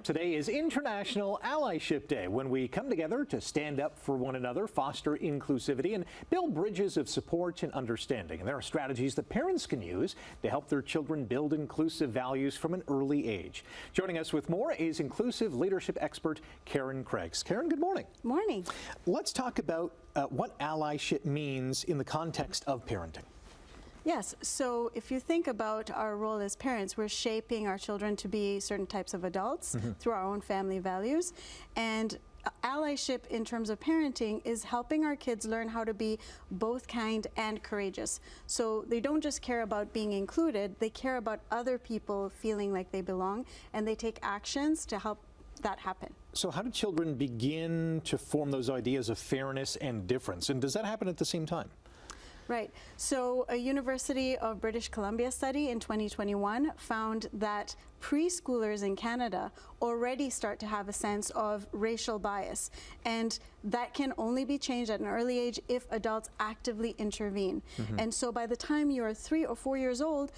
Today is International Allyship Day, when we come together to stand up for one another, foster inclusivity, and build bridges of support and understanding. And there are strategies that parents can use to help their children build inclusive values from an early age. Joining us with more is inclusive leadership expert Karen Craggs. Karen, good morning. Morning. Let's talk about what allyship means in the context of parenting. Yes, so if you think about our role as parents, we're shaping our children to be certain types of adults through our own family values. And allyship in terms of parenting is helping our kids learn how to be both kind and courageous. So they don't just care about being included, they care about other people feeling like they belong, and they take actions to help that happen. So how do children begin to form those ideas of fairness and difference? And does that happen at the same time? Right. So a University of British Columbia study in 2021 found that preschoolers in Canada already start to have a sense of racial bias, and that can only be changed at an early age if adults actively intervene. And so by the time you're 3 or 4 years old,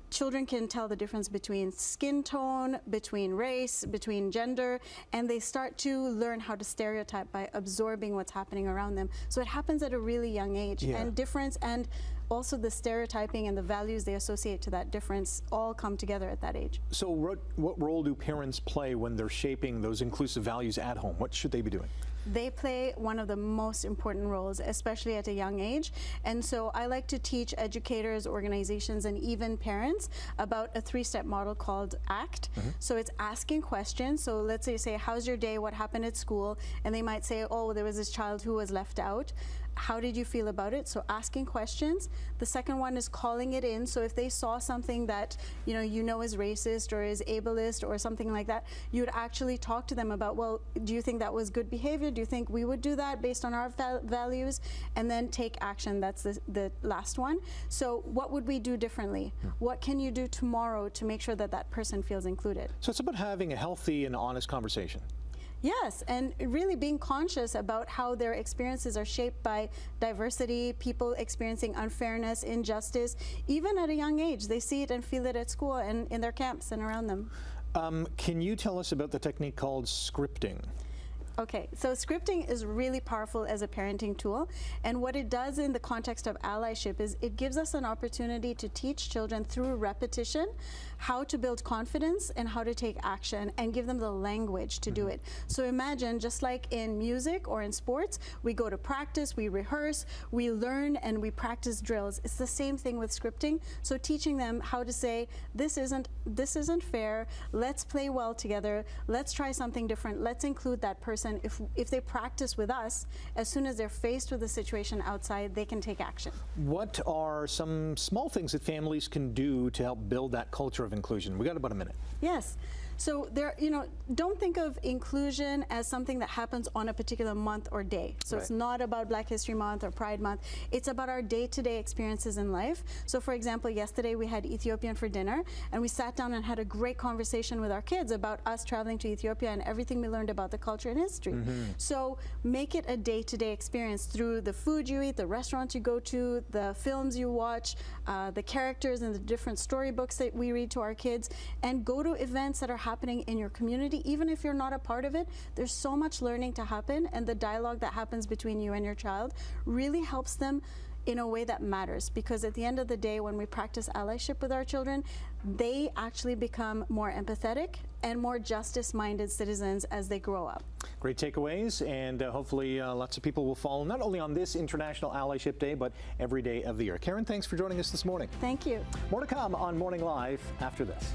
children can tell the difference between skin tone, between race, between gender, and they start to learn how to stereotype by absorbing what's happening around them. So it happens at a really young age, and difference and also the stereotyping and the values they associate to that difference all come together at that age. So what role do parents play when they're shaping those inclusive values at home? What should they be doing? They play one of the most important roles, especially at a young age. And so I like to teach educators, organizations, and even parents about a 3-step model called ACT. So it's asking questions. So let's say, how's your day? What happened at school? And they might say, oh, there was this child who was left out. How did you feel about it? So asking questions. The second one is calling it in. So if they saw something that you know is racist or is ableist or something like that, you would actually talk to them about, well, do you think that was good behavior? Do you think we would do that based on our values? And then take action. That's the last one. So what would we do differently? What can you do tomorrow to make sure that that person feels included? So it's about having a healthy and honest conversation. Yes, and really being conscious about how their experiences are shaped by diversity, people experiencing unfairness, injustice, even at a young age. They see it and feel it at school and in their camps and around them. Can you tell us about the technique called scripting? Okay, so scripting is really powerful as a parenting tool, and what it does in the context of allyship is it gives us an opportunity to teach children through repetition how to build confidence and how to take action and give them the language to do it. So imagine, just like in music or in sports, we go to practice, we rehearse, we learn, and we practice drills. It's the same thing with scripting. So teaching them how to say, this isn't fair, let's play well together, let's try something different, let's include that person. If they practice with us, as soon as they're faced with a situation outside, they can take action. What are some small things that families can do to help build that culture of inclusion? We got about a minute. Yes. So don't think of inclusion as something that happens on a particular month or day. So it's not about Black History Month or Pride Month. It's about our day-to-day experiences in life. So for example, yesterday we had Ethiopian for dinner, and we sat down and had a great conversation with our kids about us traveling to Ethiopia and everything we learned about the culture and history. So make it a day-to-day experience through the food you eat, the restaurants you go to, the films you watch, the characters and the different storybooks that we read to our kids, and go to events that are happening in your community. Even if you're not a part of it, there's so much learning to happen, and the dialogue that happens between you and your child really helps them in a way that matters, because at the end of the day, when we practice allyship with our children, they actually become more empathetic and more justice-minded citizens as they grow up. Great takeaways, and hopefully lots of people will follow not only on this International Allyship Day, but every day of the year. Karen, thanks for joining us this morning. Thank you. More to come on Morning Live after this.